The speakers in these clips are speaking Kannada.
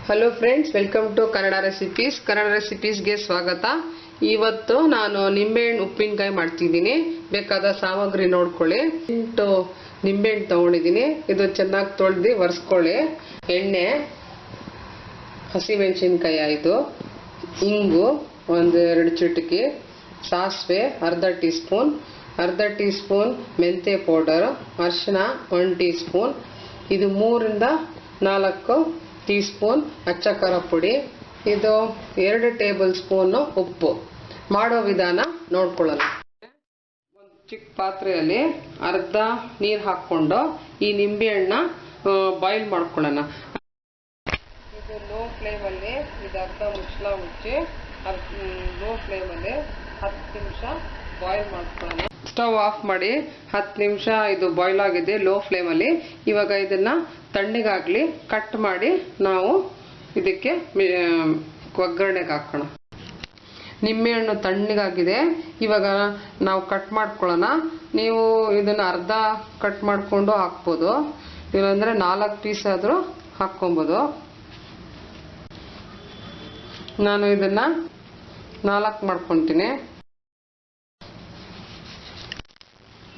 Hello friends, welcome to Kannada recipes. Kannada ರೆಸಿಪೀಸ್ಗೆ ಸ್ವಾಗತ. ಇವತ್ತು ನಾನು ನಿಂಬೆಹಣ್ಣು ಉಪ್ಪಿನಕಾಯಿ ಮಾಡ್ತಿದ್ದೀನಿ. ಬೇಕಾದ ಸಾಮಗ್ರಿ ನೋಡ್ಕೊಳ್ಳಿ. 8 ನಿಂಬೆಹಣ್ಣು ತಗೊಂಡಿದ್ದೀನಿ. ಇದು ಚೆನ್ನಾಗಿ ತೊಳೆದು ಒರೆಸ್ಕೊಳ್ಳಿ. ಎಣ್ಣೆ, ಹಸಿಮೆಣಸಿನಕಾಯಿ 5, ಇಂಗು 1-2 ಚಿಟಿಕೆ, ಸಾಸಿವೆ ಅರ್ಧ ಟೀ ಸ್ಪೂನ್ ಮೆಂತ್ಯ ಪೌಡರ್, ಅರಿಶಿನ 1 ಟೀ ಸ್ಪೂನ್, ಇದು 3-4 ಟೀ ಸ್ಪೂನ್ ಅಚ್ಚ ಖಾರ ಪುಡಿ, ಇದು 2 ಟೇಬಲ್ ಸ್ಪೂನ್ ಉಪ್ಪು. ಮಾಡೋ ವಿಧಾನ ನೋಡ್ಕೊಳ್ಳೋಣ. ಒಂದು ಚಿಕ್ಕ ಪಾತ್ರೆಯಲ್ಲಿ ಅರ್ಧ ನೀರು ಹಾಕ್ಕೊಂಡು ಈ ನಿಂಬೆಹಣ್ಣನ್ನ ಬಾಯ್ಲ್ ಮಾಡ್ಕೊಳ್ಳೋಣ. ಇದು ಲೋ ಫ್ಲೇಮಲ್ಲಿ, ಇದು ಅರ್ಧ ಮುಚ್ಚಳ ಮುಚ್ಚಿ ಲೋ ಫ್ಲೇಮಲ್ಲಿ 10 ನಿಮಿಷ ಬಾಯ್ಲ್ ಮಾಡ್ಕೊಳ್ಳೋಣ. ಸ್ಟವ್ ಆಫ್ ಮಾಡಿ 10 ನಿಮಿಷ ಇದು ಬಾಯ್ಲ್ ಆಗಿದೆ ಲೋ ಫ್ಲೇಮಲ್ಲಿ. ಇವಾಗ ಇದನ್ನ ತಣ್ಣಗಾಗ್ಲಿ ಕಟ್ ಮಾಡಿ ನಾವು ಇದಕ್ಕೆ ಒಗ್ಗರಣೆಗೆ ಹಾಕೋಣ. ನಿಂಬೆಹಣ್ಣು ತಣ್ಣಗಾಗಿದೆ. ಇವಾಗ ನಾವು ಕಟ್ ಮಾಡ್ಕೊಳ್ಳೋಣ. ನೀವು ಇದನ್ನ ಅರ್ಧ ಕಟ್ ಮಾಡಿಕೊಂಡು ಹಾಕ್ಬೋದು, ಇಲ್ಲಾಂದ್ರೆ 4 ಪೀಸ್ ಆದರೂ ಹಾಕ್ಕೊಬೋದು. ನಾನು ಇದನ್ನ 4 ಮಾಡ್ಕೊತೀನಿ.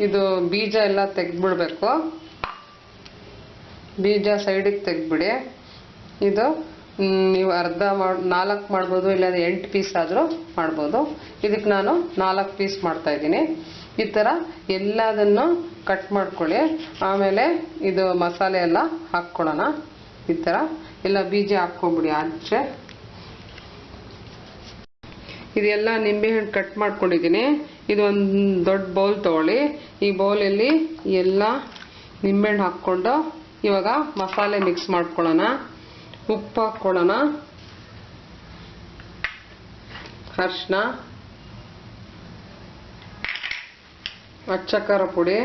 ಇದು ಬೀಜ ಎಲ್ಲ ತೆಗೆದ್ಬಿಡ್ಬೇಕು. ಬೀಜ ಸೈಡಿಗೆ ತೆಗೆದ್ಬಿಡಿ. ಇದು ನೀವು ಅರ್ಧ 4 ಮಾಡ್ಬೋದು, ಇಲ್ಲಾಂದ್ರೆ 8 ಪೀಸ್ ಆದರೂ ಮಾಡ್ಬೋದು. ಇದಕ್ಕೆ ನಾನು 4 ಪೀಸ್ ಮಾಡ್ತಾ ಇದ್ದೀನಿ. ಈ ಥರ ಎಲ್ಲದನ್ನು ಕಟ್ ಮಾಡ್ಕೊಳ್ಳಿ. ಆಮೇಲೆ ಇದು ಮಸಾಲೆ ಎಲ್ಲ ಹಾಕ್ಕೊಳ್ಳೋಣ. ಈ ಥರ ಎಲ್ಲ ಬೀಜ ಹಾಕ್ಕೊಂಬಿಡಿ ಆಚೆ. ಇದೆಲ್ಲ ನಿಂಬೆಹಣ್ಣು ಕಟ್ ಮಾಡ್ಕೊಂಡಿದ್ದೀನಿ. ಇದು ಒಂದು ದೊಡ್ಡ ಬೌಲ್ ತಗೊಳ್ಳಿ. ಈ ಬೌಲಲ್ಲಿ ಎಲ್ಲ ನಿಂಬೆಹಣ್ಣು ಹಾಕ್ಕೊಂಡು ಇವಾಗ ಮಸಾಲೆ ಮಿಕ್ಸ್ ಮಾಡ್ಕೊಳ್ಳೋಣ. ಉಪ್ಪು ಹಾಕ್ಕೊಳ್ಳೋಣ, ಅರಿಶಿನ, ಅಚ್ಚ ಖಾರ ಪುಡಿ,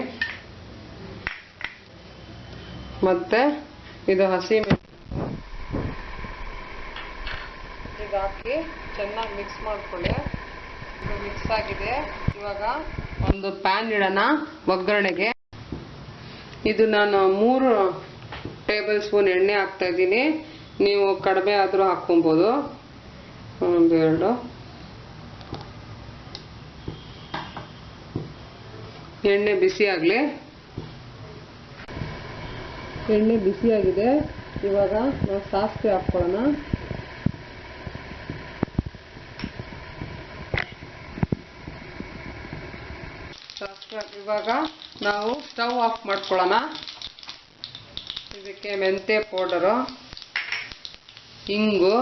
ಮತ್ತೆ ಇದು ಇದು ಹಾಕಿ ಚೆನ್ನಾಗಿ ಮಿಕ್ಸ್ ಮಾಡ್ಕೊಳ್ಳಿ. ಇದು ಮಿಕ್ಸ್ ಆಗಿದೆ. ಇವಾಗ ಒಂದು ಪ್ಯಾನ್ ಇಡೋಣ ಒಗ್ಗರಣೆಗೆ. ಇದು ನಾನು 3 ಟೇಬಲ್ ಸ್ಪೂನ್ ಎಣ್ಣೆ ಹಾಕ್ತಾ ಇದ್ದೀನಿ. ನೀವು ಕಡಿಮೆ ಆದರೂ ಹಾಕ್ಕೊಬೋದು. 1-2 ಎಣ್ಣೆ ಬಿಸಿ ಆಗಲಿ. ಎಣ್ಣೆ ಬಿಸಿಯಾಗಿದೆ. ಇವಾಗ ನಾವು ಸಾಸಿವೆ ಹಾಕ್ಕೊಳ್ಳೋಣ. ಇವಾಗ ನಾವು ಸ್ಟವ್ ಆಫ್ ಮಾಡ್ಕೊಳ್ಳೋಣ. ಇದಕ್ಕೆ ಮೆಂತ್ಯ ಪೌಡರು, ಇಂಗು,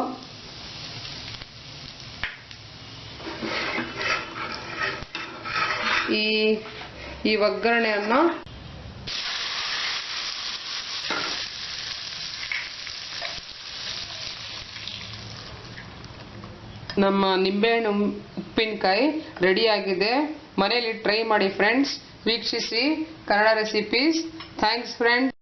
ಈ ಒಗ್ಗರಣೆಯನ್ನು ನಮ್ಮ ನಿಂಬೆಹಣ್ಣು ಉಪ್ಪಿನಕಾಯಿ ರೆಡಿಯಾಗಿದೆ. ಮನೆಯಲ್ಲಿ ಟ್ರೈ ಮಾಡಿ ಫ್ರೆಂಡ್ಸ್. ವೀಕ್ಷಿಸಿ ಕನ್ನಡ ರೆಸಿಪೀಸ್. Thanks friends.